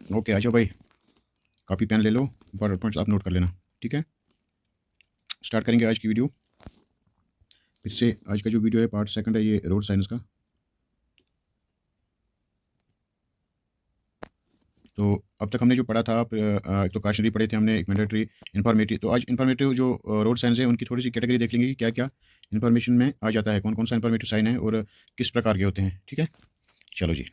Okay, आ जाओ भाई, copy pen ले लो, इंपॉर्टेंट पॉइंट्स आप नोट कर लेना। ठीक है, स्टार्ट करेंगे आज की वीडियो। फिर से आज का जो वीडियो है पार्ट सेकंड है ये रोड साइंस का। तो अब तक हमने जो पढ़ा था एक तो काशनरी पढ़े थे हमने, एक मैंडेटरी, इन्फॉर्मेटिव। तो आज इन्फॉर्मेटिव जो रोड साइंस है उनकी थोड़ी सी कैटेगरी देख लेंगे कि क्या क्या इन्फॉर्मेशन में आ जाता है, कौन कौन सा इन्फॉर्मेटिव साइन है और किस प्रकार के होते हैं। ठीक है, चलो जी।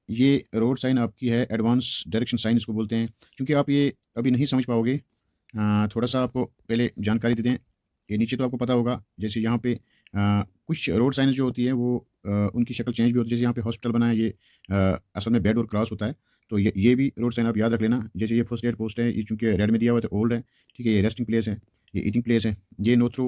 ये रोड साइन आपकी है एडवांस डायरेक्शन साइन इसको बोलते हैं। क्योंकि आप ये अभी नहीं समझ पाओगे, थोड़ा सा आपको पहले जानकारी दे दें। ये नीचे तो आपको पता होगा, जैसे यहाँ पे कुछ रोड साइंस जो होती है वो उनकी शक्ल चेंज भी होती है। जैसे यहाँ पे हॉस्पिटल बना है, ये असल में बेड और क्रॉस होता है। तो ये भी रोड साइन आप याद रख लेना। जैसे ये फर्स्ट एड पोस्ट है, ये चूँकि रेड में दिया हुआ है तो ओल्ड है। ठीक है, ये रेस्टिंग प्लेस है, ये ईटिंग प्लेस है। ये नो थ्रू,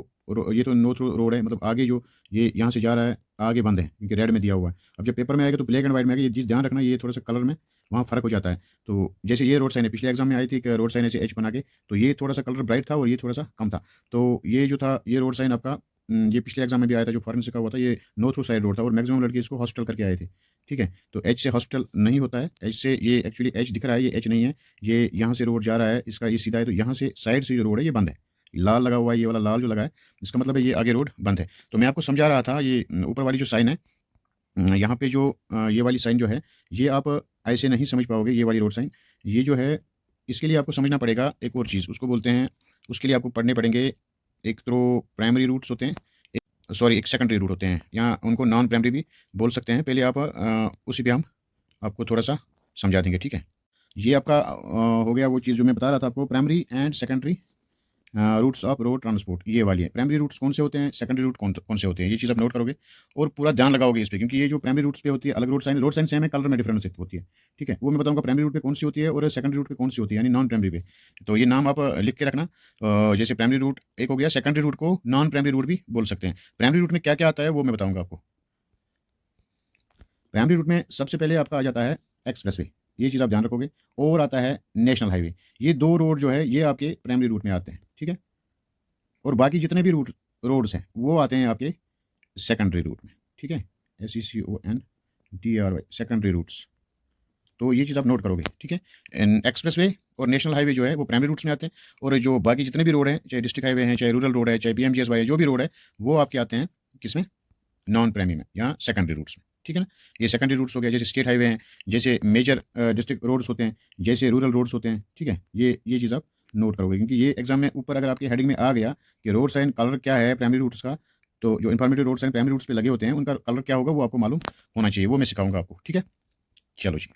ये तो नो थ्रू रोड है, मतलब आगे जो ये यहाँ से जा रहा है आगे बंद है क्योंकि रेड में दिया हुआ है। अब जब पेपर में आएगा तो ब्लैक एंड वाइट में आएगा। ये चीज़ ध्यान रखना, ये थोड़ा सा कलर में वहाँ फ़र्क हो जाता है। तो जैसे ये रोड साइन है, पिछले एग्जाम में आई थी कि रोड साइन ऐसे एच बना के, तो ये थोड़ा सा कलर ब्राइट था और ये थोड़ा सा कम था। तो ये जो था ये रोड साइन आपका, ये पिछले एग्जाम में भी आया था जो फॉरेंसिक का हुआ था, ये नो थ्रू साइड रोड था और मैक्सिमम लड़के इसको हॉस्पिटल करके आए थे। ठीक है, तो एच से हॉस्पिटल नहीं होता है, एच से ये एक्चुअली एच दिख रहा है, ये एच नहीं है। ये यहाँ से रोड जा रहा है, इसका ये सीधा है, तो यहाँ से साइड से जो रोड है ये बंद है। लाल लगा हुआ है, ये वाला लाल जो लगा है इसका मतलब है ये आगे रोड बंद है। तो मैं आपको समझा रहा था, ये ऊपर वाली जो साइन है, यहाँ पे जो ये वाली साइन जो है, ये आप ऐसे नहीं समझ पाओगे। ये वाली रोड साइन, ये जो है, इसके लिए आपको समझना पड़ेगा एक और चीज़, उसको बोलते हैं, उसके लिए आपको पढ़ने पड़ेंगे। एक तो प्राइमरी रूट्स होते हैं, सॉरी एक सेकेंडरी रूट होते हैं, या उनको नॉन प्राइमरी भी बोल सकते हैं। पहले आप उसी पे हम आपको थोड़ा सा समझा देंगे। ठीक है, ये आपका हो गया वो चीज़ जो मैं बता रहा था आपको, primary and secondary routes of road transport. ये वाली है, प्राइमरी रूट्स कौन से होते हैं, सेकेंडरी रूट कौन कौन से होते हैं, ये चीज़ आप नोट करोगे और पूरा ध्यान लगाओगे इस पे। क्योंकि ये जो प्राइमरी रूट्स पे होती है अलग रोड साइन सेम है, कलर में डिफरेंस होती है। ठीक है, वो मैं बताऊंगा प्राइमरी रूट पे कौन सी होती है और सेकेंडरी रूट पे कौन सी होती है, यानी नॉन प्राइमरी पे। तो ये नाम आप लिख के रखना। जैसे प्राइमरी रूट एक हो गया, सेकेंडरी रूट को नॉन प्राइमरी रूट भी बोल सकते हैं। प्राइमरी रूट में क्या क्या आता है वो मैं बताऊंगा आपको। प्राइमरी रूट में सबसे पहले आपका आ जाता है एक्सप्रेसवे, ये चीज़ आप ध्यान रखोगे। और आता है नेशनल हाईवे। ये दो रोड जो है ये आपके प्राइमरी रूट में आते हैं। ठीक है, और बाकी जितने भी रोड्स हैं वो आते हैं आपके सेकेंडरी रूट में। ठीक है, SECONDRY, सेकेंडरी रूट्स। तो ये चीज़ आप नोट करोगे। ठीक है, एक्सप्रेस वे और नेशनल हाईवे जो है वो प्राइमरी रूट्स में आते हैं, और जो बाकी जितने भी रोड हैं, चाहे डिस्ट्रिक्ट हाईवे हैं, चाहे रूरल रोड है, चाहे PMGSY है, जो भी रोड है वो आपके आते हैं किसमें, नॉन प्राइमरी में या सेकेंडरी रूट्स में। ठीक है ना, ये सेकेंडरी रूट्स हो गया। जैसे स्टेट हाईवे हैं, जैसे मेजर डिस्ट्रिक्ट रोड्स होते हैं, जैसे रूरल रोड्स होते हैं। ठीक है, ये चीज़ आप नोट करोगे, क्योंकि ये एग्जाम में ऊपर अगर आपकी हेडिंग में आ गया कि रोड साइन कलर क्या है प्राइमरी रूट्स का, तो जो informative road sign primary routes पे लगे होते हैं उनका कलर क्या होगा वो आपको मालूम होना चाहिए, वो मैं सिखाऊंगा आपको। ठीक है, चलो जी।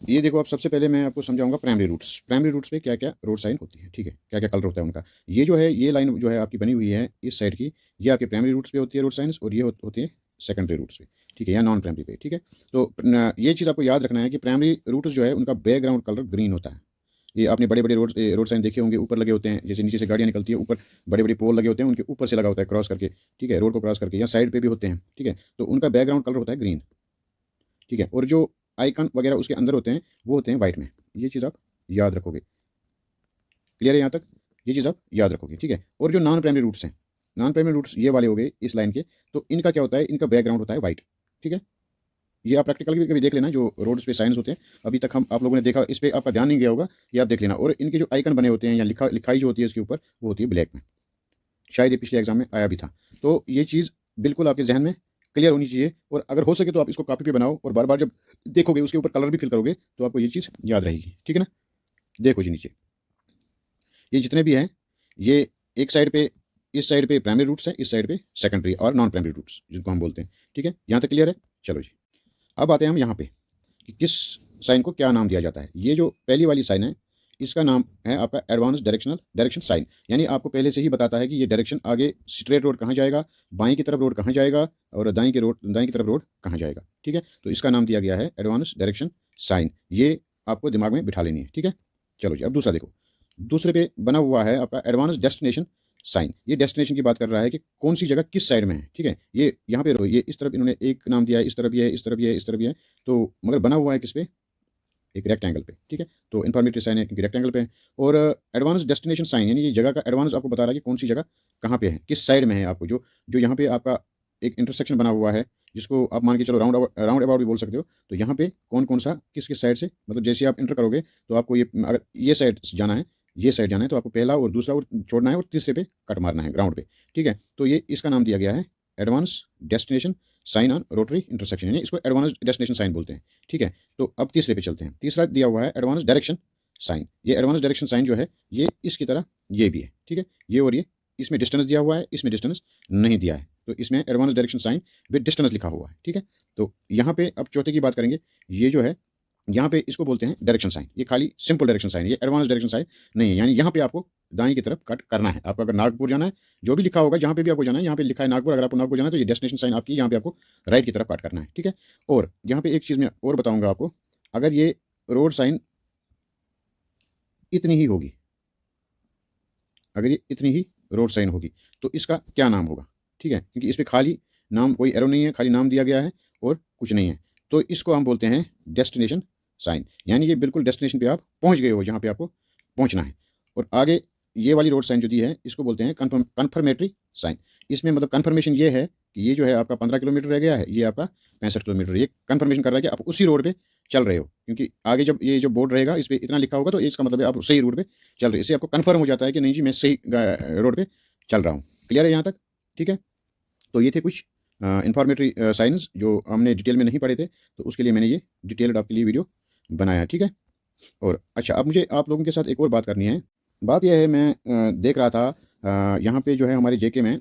ये देखो, आप सबसे पहले मैं आपको समझाऊंगा प्राइमरी रूट्स। प्राइमरी रूट्स पे क्या क्या रोड साइन होती है। ठीक है, क्या क्या कलर होता है उनका। ये जो है, ये लाइन जो है आपकी बनी हुई है इस साइड की, ये आपके प्राइमरी रूट्स पे होती है रोड साइंस, और ये होती है सेकेंडरी रूट्स पे। ठीक है, या नॉन प्राइमरी पे। ठीक है, तो ये चीज़ आपको याद रखना है कि प्राइमरी रूट्स जो है उनका बैकग्राउंड कलर ग्रीन होता है। ये आपने बड़े बड़े रोड साइन देखे होंगे, ऊपर लगे होते हैं, जैसे नीचे से गाड़ियाँ निकलती है, ऊपर बड़े बड़े पोल लगे होते हैं, उनके ऊपर से लगा होता है क्रॉस करके। ठीक है, रोड को क्रॉस करके, या साइड पे भी होते हैं। ठीक है, तो उनका बैकग्राउंड कलर होता है ग्रीन। ठीक है, और जो आइकन वगैरह उसके अंदर होते हैं वो होते हैं वाइट में। ये चीज़ आप याद रखोगे। क्लियर है यहाँ तक, ये चीज़ आप याद रखोगे। ठीक है, और जो नॉन प्राइमरी रूट्स हैं, नॉन प्राइमरी रूट्स ये वाले हो गए इस लाइन के, तो इनका क्या होता है, इनका बैकग्राउंड होता है वाइट। ठीक है, ये आप प्रैक्टिकल भी कभी देख लेना, जो रोड्स पे साइंस होते हैं, अभी तक हम आप लोगों ने देखा, इस पर आपका ध्यान नहीं गया होगा, ये आप देख लेना। और इनके जो आइकन बने होते हैं या लिखाई जो होती है इसके ऊपर, वो होती है ब्लैक में। शायद ये पिछले एग्जाम में आया भी था। तो ये चीज़ बिल्कुल आपके जहन में क्लियर होनी चाहिए, और अगर हो सके तो आप इसको कॉपी पे बनाओ और बार बार जब देखोगे उसके ऊपर कलर भी फिल करोगे तो आपको ये चीज़ याद रहेगी। ठीक है ना, देखो जी नीचे, ये जितने भी हैं, ये एक साइड पे, इस साइड पे प्राइमरी रूट्स हैं, इस साइड पे सेकेंडरी और नॉन प्राइमरी रूट्स जिनको हम बोलते हैं। ठीक है, यहाँ तक क्लियर है। चलो जी, अब आते हैं हम यहाँ पे कि किस साइन को क्या नाम दिया जाता है। ये जो पहली वाली साइन है इसका नाम है आपका एडवांस डायरेक्शन साइन। यानी आपको पहले से ही बताता है कि ये डायरेक्शन आगे स्ट्रेट रोड कहाँ जाएगा, बाएं की तरफ रोड कहाँ जाएगा, और दाएं की तरफ रोड कहाँ जाएगा। ठीक है, तो इसका नाम दिया गया है एडवांस डायरेक्शन साइन। ये आपको दिमाग में बिठा लेनी है। ठीक है, चलो जी, अब दूसरा देखो। दूसरे पे बना हुआ है आपका एडवांस डेस्टिनेशन साइन। ये डेस्टिनेशन की बात कर रहा है कि कौन सी जगह किस साइड में है। ठीक है, ये यहाँ पे ये इस तरफ इन्होंने एक नाम दिया है, इस तरफ ये है, इस तरफ ये है, इस तरफ ये है। तो मगर बना हुआ है किस पे, एक रेक्टेंगल पे। ठीक है, तो इन्फॉर्मेटिव साइन है क्योंकि रेक्टेंगल पे है। और एडवांस डेस्टिनेशन साइन यानी ये जगह का एडवांस आपको बता रहा है कि कौन सी जगह कहाँ पे है, किस साइड में है। आपको जो जो यहाँ पे आपका एक इंटरसेक्शन बना हुआ है जिसको आप मान के चलो राउंड अबाउट भी बोल सकते हो। तो यहाँ पे कौन कौन सा किस किस साइड से, मतलब जैसे आप इंटर करोगे तो आपको ये, अगर ये साइड जाना है, ये साइड जाना है, तो आपको पहला और दूसरा और छोड़ना है और तीसरे पे कट मारना है ग्राउंड पे। ठीक है, तो ये इसका नाम दिया गया है advance destination sign on rotary intersection, यानी इसको एडवांस डेस्टिनेशन साइन बोलते हैं। ठीक है, तो अब तीसरे पे चलते हैं। तीसरा दिया हुआ है एडवांस डायरेक्शन साइन। ये एडवांस डायरेक्शन साइन जो है ये इसकी तरह ये भी है। ठीक है, ये और ये, इसमें डिस्टेंस दिया हुआ है, इसमें डिस्टेंस नहीं दिया है, तो इसमें advance direction sign with distance लिखा हुआ है। ठीक है, तो यहाँ पे अब चौथे की बात करेंगे। ये जो है यहाँ पे इसको बोलते हैं डायरेक्शन साइन। ये खाली सिंपल डायरेक्शन साइन, ये एडवांस डायरेक्शन साइन नहीं है। यानी यहाँ पे आपको दाएं की तरफ कट करना है। आपको अगर नागपुर जाना है, जो भी लिखा होगा जहाँ पे भी आपको जाना है, यहाँ पे लिखा है नागपुर, अगर आपको नागपुर जाना है तो ये डेस्टिनेशन साइन आपकी यहाँ पे आपको राइट की तरफ कट करना है। ठीक है, और यहाँ पे एक चीज़ मैं और बताऊँगा आपको, अगर ये रोड साइन इतनी ही होगी, अगर ये इतनी ही रोड साइन होगी तो इसका क्या नाम होगा? ठीक है, क्योंकि इस पर खाली नाम, कोई एरो नहीं है, खाली नाम दिया गया है और कुछ नहीं है, तो इसको हम बोलते हैं डेस्टिनेशन साइन। यानी ये बिल्कुल डेस्टिनेशन पे आप पहुंच गए हो जहाँ पे आपको पहुंचना है। और आगे ये वाली रोड साइन जो दी है इसको बोलते हैं कन्फर्मेटरी साइन। इसमें मतलब कन्फर्मेशन ये है कि ये जो है आपका 15 किलोमीटर रह गया है, ये आपका 65 किलोमीटर, ये कन्फर्मेशन कर रहा है कि आप उसी रोड पे चल रहे हो। क्योंकि आगे जब ये जो बोर्ड रहेगा इस पर इतना लिखा होगा तो इसका मतलब है आप सही रोड पे चल रहे हो। इससे आपको कन्फर्म हो जाता है कि नहीं जी मैं सही रोड पे चल रहा हूँ। क्लियर है यहाँ तक? ठीक है, तो ये थे कुछ इंफॉर्मेटरी साइंस जो हमने डिटेल में नहीं पढ़े थे, तो उसके लिए मैंने ये डिटेल्ड आपके लिए वीडियो बनाया है। ठीक है, और अच्छा अब मुझे आप लोगों के साथ एक और बात करनी है। बात यह है, मैं देख रहा था यहाँ पे जो है हमारे जेके में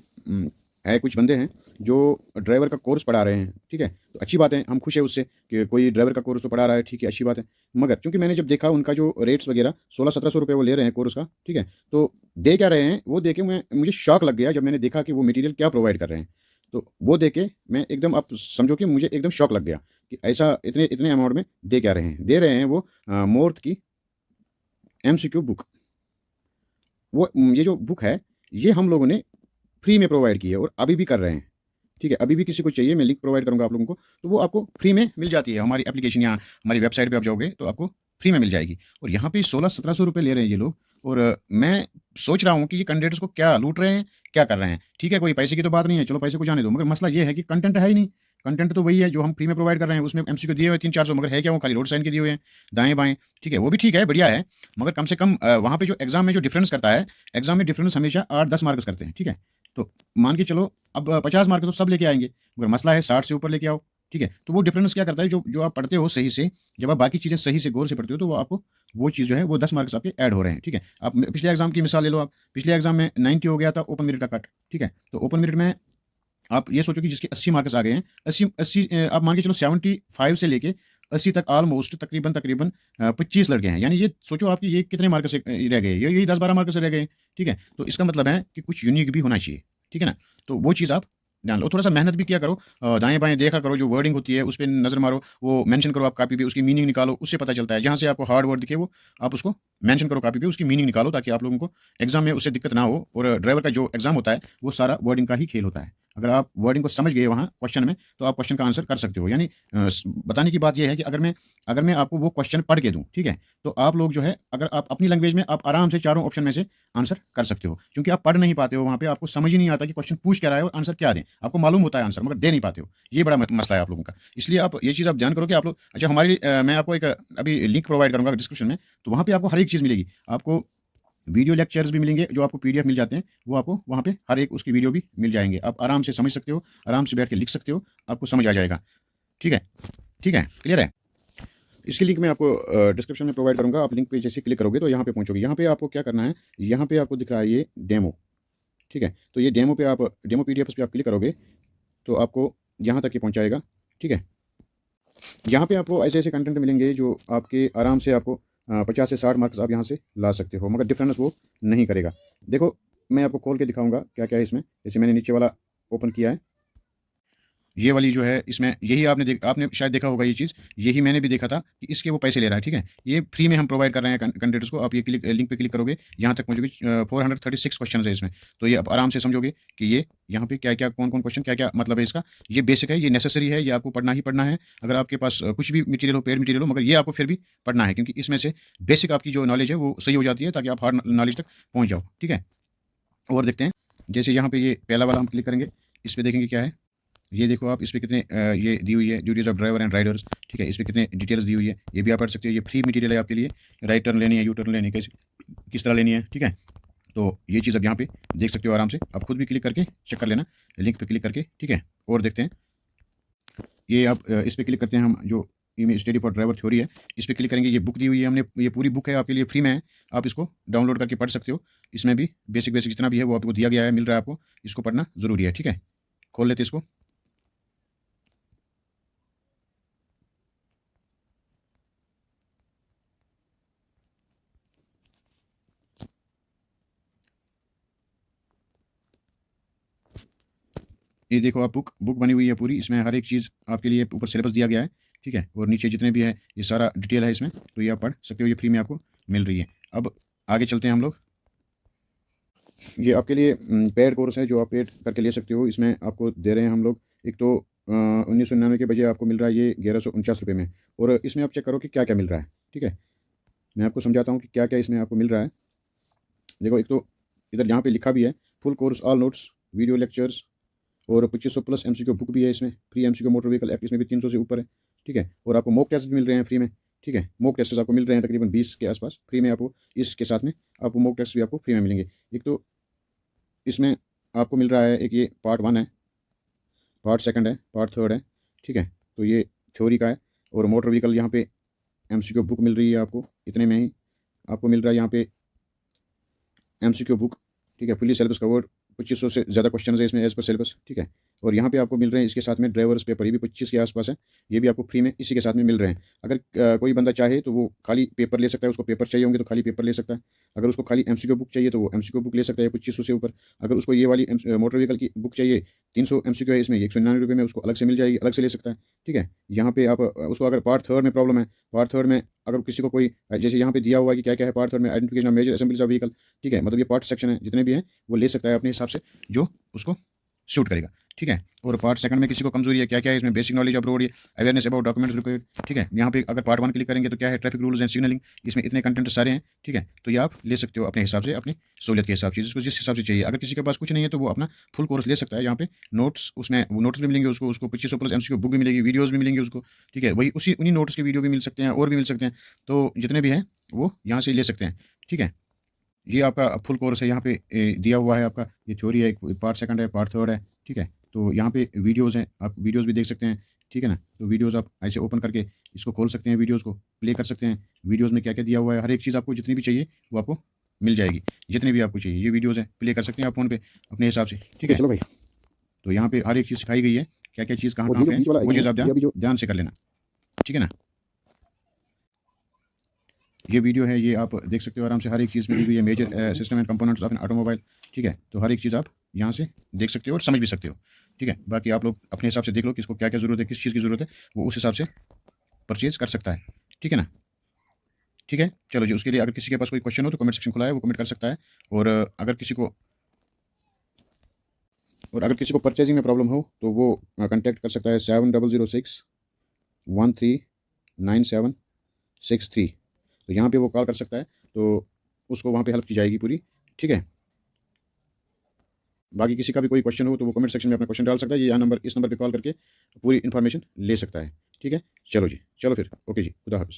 है कुछ बंदे हैं जो ड्राइवर का कोर्स पढ़ा रहे हैं। ठीक है, तो अच्छी बात है, हम खुश है उससे कि कोई ड्राइवर का कोर्स तो पढ़ा रहा है। ठीक है, अच्छी बात है। मगर चूंकि मैंने जब देखा उनका जो रेट्स वगैरह 1600-1700 रुपये वो ले रहे हैं कोर्स का। ठीक है, तो दे क्या रहे हैं वो दे के मुझे शौक लग गया जब मैंने देखा कि वो मटेरियल क्या प्रोवाइड कर रहे हैं। तो वो दे के मैं एकदम, आप समझो कि मुझे एकदम शौक लग गया कि ऐसा इतने इतने अमाउंट में दे क्या रहे हैं। दे रहे हैं वो मोर्थ की MCQ बुक। वो ये जो बुक है ये हम लोगों ने फ्री में प्रोवाइड की है और अभी भी कर रहे हैं। ठीक है, अभी भी किसी को चाहिए मैं लिंक प्रोवाइड करूंगा आप लोगों को, तो वो आपको फ्री में मिल जाती है। हमारी एप्लीकेशन या हमारी वेबसाइट पे आप जाओगे तो आपको फ्री में मिल जाएगी। और यहाँ पे 1600-1700 रुपये ले रहे हैं ये लोग। और मैं सोच रहा हूँ कि ये कैंडिडेट्स को क्या लूट रहे हैं, क्या कर रहे हैं। ठीक है, कोई पैसे की तो बात नहीं है, चलो पैसे को जाने दो, मगर मसला ये है कि कंटेंट है ही नहीं। कंटेंट तो वही है जो हम फ्री में प्रोवाइड कर रहे हैं, उसमें MCQ दिए हुए 300-400, मगर है क्या वो खाली रोड साइन के दिए हुए हैं दाएं बाएं। ठीक है, वो भी ठीक है, बढ़िया है, मगर कम से कम वहाँ पे जो एग्जाम में जो डिफरेंस करता है, एग्जाम में डिफरेंस हमेशा 8-10 मार्क्स करते हैं। ठीक है, तो मान के चलो अब 50 मार्क्स तो सब लेके आएंगे, मगर मसला है 60 से ऊपर लेके आओ। ठीक है, तो वो डिफरेंस क्या करता है, जो आप पढ़ते हो सही से, जब आप बाकी चीज़ें सही से गौर से पढ़ते हो तो वो आपको वो चीज़ जो है वो 10 मार्क्स आपके ऐड हो रहे हैं। ठीक है, आप पिछले एग्जाम की मिसाल ले लो। आप पिछले एग्जाम में 90 हो गया था ओपन मेरिट का कट। ठीक है, तो ओपन मेरिट में आप ये सोचो कि जिसके 80 मार्क्स आ गए हैं, 80 आप मान के चलो 75 से लेके 80 तक ऑलमोस्ट तकरीबन 25 लड़के हैं। यानी ये सोचो आपकी ये कितने मार्क्स से रह गए, ये 10-12 मार्क्स से रह गए। ठीक है, तो इसका मतलब है कि कुछ यूनिक भी होना चाहिए। ठीक है ना, तो वो चीज़ आप ध्यान लो, थोड़ा सा मेहनत भी किया करो, दाएं बाएं देखा करो, जो वर्डिंग होती है उस पर नज़र मारो, वो मेंशन करो आप कॉपी पे, उसकी मीनिंग निकालो, उससे पता चलता है। जहाँ से आपको हार्ड वर्ड दिखे वो आप उसको मेंशन करो कॉपी पे, उसकी मीनिंग निकालो, ताकि आप लोगों को एग्जाम में उससे दिक्कत ना हो। और ड्राइवर का जो एग्जाम होता है वो सारा वर्डिंग का ही खेल होता है। अगर आप वर्डिंग को समझ गए वहाँ क्वेश्चन में तो आप क्वेश्चन का आंसर कर सकते हो। यानी बताने की बात यह है कि अगर मैं आपको वो क्वेश्चन पढ़ के दूँ, ठीक है, तो आप लोग जो है अगर आप अपनी लैंग्वेज में आप आराम से चारों ऑप्शन में से आंसर कर सकते हो, क्योंकि आप पढ़ नहीं पाते हो वहाँ पे, आपको समझ ही नहीं आता कि क्वेश्चन पूछ क्या रहा है और आंसर क्या दें। आपको मालूम होता है आंसर मगर दे नहीं पाते हो, ये बड़ा मसला है आप लोगों का। इसलिए आप ये चीज़ आप ध्यान करो कि आप लोग, अच्छा हमारी मैं आपको एक अभी लिंक प्रोवाइड करूँगा डिस्क्रिप्शन में, तो वहाँ पर आपको हर एक चीज़ मिलेगी। आपको वीडियो लेक्चर्स भी मिलेंगे, जो आपको PDF मिल जाते हैं, वो आपको वहाँ पे हर एक उसकी वीडियो भी मिल जाएंगे। आप आराम से समझ सकते हो, आराम से बैठ के लिख सकते हो, आपको समझ आ जाएगा। ठीक है, ठीक है, क्लियर है। इसकी लिंक मैं आपको डिस्क्रिप्शन में प्रोवाइड करूँगा। आप लिंक पे जैसे क्लिक करोगे तो यहाँ पे पहुँचोगे। यहाँ पे आपको क्या करना है, यहाँ पे आपको दिख रहा है ये डेमो। ठीक है, तो ये डेमो पे आप डेमो PDF पे आप क्लिक करोगे तो आपको यहाँ तक ही पहुँचाएगा। ठीक है, यहाँ पे आपको ऐसे ऐसे कंटेंट मिलेंगे जो आपके आराम से आपको 50 से 60 मार्क्स आप यहाँ से ला सकते हो, मगर डिफरेंस वो नहीं करेगा। देखो मैं आपको खोल के दिखाऊंगा क्या क्या है इसमें। जैसे मैंने नीचे वाला ओपन किया है, ये वाली जो है इसमें यही आपने शायद देखा होगा ये चीज़, यही मैंने भी देखा था कि इसके वो पैसे ले रहा है। ठीक है, ये फ्री में हम प्रोवाइड कर रहे हैं कैंडिडेट्स को। आप ये लिंक पे क्लिक करोगे, यहाँ तक पहुँचोगे। 436 क्वेश्चन है इसमें, तो ये आप आराम से समझोगे कि ये यहाँ पे क्या क्या कौन कौन क्वेश्चन क्या क्या मतलब है इसका। ये बेसिक है, ये नेसेसरी है, ये आपको पढ़ना ही पढ़ना है। अगर आपके पास कुछ भी मटीरियल हो, पेड मटीरियल हो, मगर ये आपको फिर भी पढ़ना है, क्योंकि इसमें से बेसिक आपकी जो नॉलेज है वो सही हो जाती है, ताकि आप हार्ड नॉलेज तक पहुँच जाओ। ठीक है, और देखते हैं, जैसे यहाँ पे ये पहला वाला हम क्लिक करेंगे, इस पर देखेंगे क्या है। ये देखो आप, इस पे कितने ये दी हुई है, duties of driver and Riders, ठीक है, इस पे कितने डिटेल्स दी हुई है, ये भी आप पढ़ सकते हो। ये फ्री मटेरियल है आपके लिए, राइट टर्न लेनी है, यू टर्न लेनी है, किस तरह लेनी है, ठीक है। तो ये चीज़ अब यहाँ पे देख सकते हो आराम से, आप खुद भी क्लिक करके चेक कर लेना, लिंक पे क्लिक करके, ठीक है। और देखते हैं, ये आप इस पे क्लिक करते हैं हम, जो image study for driver theory है, इस पे क्लिक करेंगे। ये बुक दी हुई है हमने, ये पूरी बुक है आपके लिए, फ्री में है, आप इसको डाउनलोड करके पढ़ सकते हो। इसमें भी बेसिक बेसिक जितना भी है वो आपको दिया गया है, मिल रहा है आपको, इसको पढ़ना ज़रूरी है, ठीक है। खोल लेते इसको। ये देखो आप, बुक बुक बनी हुई है पूरी, इसमें हर एक चीज़ आपके लिए ऊपर सिलेबस दिया गया है, ठीक है। और नीचे जितने भी है ये सारा डिटेल है इसमें, तो ये आप पढ़ सकते हो, ये फ्री में आपको मिल रही है। अब आगे चलते हैं हम लोग। ये आपके लिए पेड कोर्स है, जो आप पेड करके ले सकते हो। इसमें आपको दे रहे हैं हम लोग, एक तो 1999 के बजाय आपको मिल रहा है ये 1149 रुपये में। और इसमें आप चेक करो कि क्या क्या मिल रहा है, ठीक है। मैं आपको समझाता हूँ कि क्या क्या इसमें आपको मिल रहा है। देखो, एक तो इधर यहाँ पे लिखा भी है, full course all notes video lectures, और 2500 प्लस एमसीक्यू बुक भी है इसमें, free MCQ motor vehicle act, इसमें भी 300 से ऊपर है, ठीक है। और आपको मॉक टेस्ट भी मिल रहे हैं फ्री में, ठीक है। मॉक टेस्ट आपको मिल रहे हैं तकरीबन 20 के आसपास फ्री में आपको, इसके साथ में आपको मॉक टेस्ट भी आपको फ्री में मिलेंगे। एक तो इसमें आपको मिल रहा है, एक ये पार्ट 1 है, पार्ट 2 है, पार्ट 3 है, ठीक है। तो ये थ्योरी का है। और मोटर व्हीकल यहाँ पे एमसीक्यू बुक मिल रही है आपको, इतने में ही आपको मिल रहा है यहाँ पे एमसीक्यू बुक, ठीक है। फुली सिलेबस कवर्ड, 2500 से ज़्यादा क्वेश्चन है इसमें एज पर सिलेबस, ठीक है। और यहाँ पे आपको मिल रहे हैं इसके साथ में ड्राइवर्स पेपर, ये भी 25 के आसपास है, ये भी आपको फ्री में इसी के साथ में मिल रहे हैं। अगर कोई बंदा चाहे तो वो खाली पेपर ले सकता है, उसको पेपर चाहिए होंगे तो खाली पेपर ले सकता है। अगर उसको खाली एमसीक्यू बुक चाहिए तो वो एमसीक्यू बुक ले सकता है 2500 से ऊपर। अगर उसको ये वाली मोटर व्हीकल की बुक चाहिए, 300 एमसीक्यू है इसमें, 199 रुपये में उसको अलग से मिल जाएगी, अलग से ले सकता है, ठीक है। यहाँ पे आप उसको अगर पार्ट 3 में प्रॉब्लम है, पार्ट 3 में अगर किसी को कोई, जैसे यहाँ पे दिया हुआ है कि क्या क्या है पार्ट 3 में, identification of major assemblies of vehicle, ठीक है। मतलब ये पार्ट सेक्शन है, जितने भी हैं वो ले सकता है अपने हिसाब से, जो उसको शूट करेगा, ठीक है। और पार्ट 2 में किसी को कमजोरी है, क्या क्या है इसमें, basic knowledge of road, awareness about documents required, ठीक है। यहाँ पे अगर पार्ट 1 क्लिक करेंगे तो क्या है, ट्रैफिक रूल्स एंड सिग्नलिंग, इसमें इतने कंटेंट सारे हैं, ठीक है। तो ये आप ले सकते हो अपने हिसाब से, अपनी सहूलियत के हिसाब से, जिसको जिस हिसाब से चाहिए। अगर किसी के पास कुछ नहीं है तो वो अपना फुल कोर्स ले सकता है। यहाँ पे नोट्स, उसमें नोट्स भी मिलेंगे उसको, 2500 प्लस एमसीक्यू बुक भी मिलेगी, वीडियोज़ भी मिलेंगे उसको, ठीक है। वही उन्हीं नोट्स के वीडियो भी मिल सकते हैं, और भी मिल सकते हैं। तो जितने भी हैं वो यहाँ से ले सकते हैं, ठीक है। ये आपका फुल कोर्स है, यहाँ पे दिया हुआ है आपका, ये थ्योरी है, एक पार्ट 2 है, पार्ट 3 है, ठीक है। तो यहाँ पे वीडियोज़ हैं, आप वीडियोज़ भी देख सकते हैं, ठीक है ना। तो वीडियोज़ आप ऐसे ओपन करके इसको खोल सकते हैं, वीडियोज़ को प्ले कर सकते हैं। वीडियोज़ में क्या क्या दिया हुआ है, हर एक चीज़ आपको जितनी भी चाहिए वो आपको मिल जाएगी, जितनी भी आपको चाहिए। ये वीडियोज़ हैं, प्ले कर सकते हैं आप फ़ोन पे अपने हिसाब से, ठीक है। चलो भाई, तो यहाँ पे हर एक चीज़ सिखाई गई है, क्या क्या चीज़ कहाँ कहाँ पे है, वो चीज़ आप ध्यान से कर लेना, ठीक है ना। ये वीडियो है, ये आप देख सकते हो आराम से, हर एक चीज़ में दी हुई है, major system and components of an automobile, ठीक है। तो हर एक चीज़ आप यहाँ से देख सकते हो और समझ भी सकते हो, ठीक है। बाकी आप लोग अपने हिसाब से देख लो किसको क्या क्या ज़रूरत है, किस चीज़ की ज़रूरत है, वो उस हिसाब से परचेज़ कर सकता है, ठीक है ना। ठीक है, चलो जी, उसके लिए अगर किसी के पास कोई क्वेश्चन हो तो कमेंट सेक्शन खुला है, वो कमेंट कर सकता है। और अगर किसी को परचेजिंग में प्रॉब्लम हो तो वो कॉन्टैक्ट कर सकता है 7006139763। तो यहाँ पे वो कॉल कर सकता है, तो उसको वहाँ पे हेल्प की जाएगी पूरी, ठीक है। बाकी किसी का भी कोई क्वेश्चन हो तो वो कमेंट सेक्शन में अपना क्वेश्चन डाल सकता है, या नंबर, इस नंबर पे कॉल करके पूरी इन्फॉर्मेशन ले सकता है, ठीक है। चलो जी, चलो फिर, ओके जी, खुदा हाफ़िज़।